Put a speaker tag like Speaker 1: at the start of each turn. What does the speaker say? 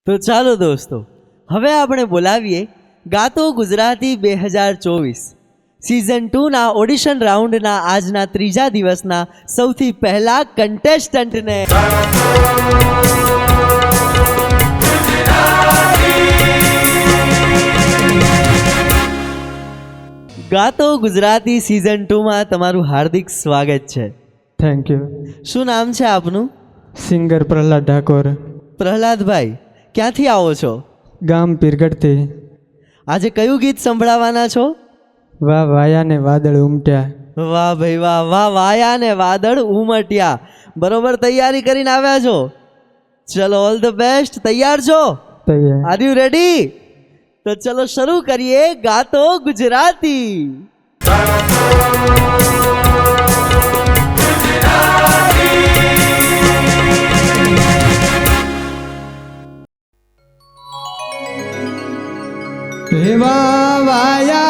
Speaker 1: તો ચાલો દોસ્તો, હવે આપણે બોલાવીએ ગાતો ગુજરાતી 2024 સિઝન 2ના ઓડિશન રાઉન્ડના આજના ત્રીજા દિવસના સૌથી પહેલા કન્ટેસ્ટન્ટને. ગાતો ગુજરાતી સિઝન 2માં તમારું હાર્દિક સ્વાગત છે.
Speaker 2: Thank you.
Speaker 1: શું નામ છે આપનું?
Speaker 2: સિંગર પ્રહલાદ ઠાકોર.
Speaker 1: પ્રહલાદભાઈ, ક્યાંથી આવો છો?
Speaker 2: ગામ પીરગઢથી.
Speaker 1: આજે કયું ગીત સંભળાવવાના છો?
Speaker 2: વાહ વાયા ને વાદળ ઉમટ્યા.
Speaker 1: વાહ ભાઈ વાહ, વાહ વાયા ને વાદળ ઉમટ્યા. બરોબર તૈયારી કરીને આવ્યા છો? ચલો, ઓલ ધ બેસ્ટ. તૈયાર છો?
Speaker 2: તૈયાર.
Speaker 1: Are you ready? તો ચલો શરૂ કરીએ ગાતો ગુજરાતી.
Speaker 2: વાહ વાયા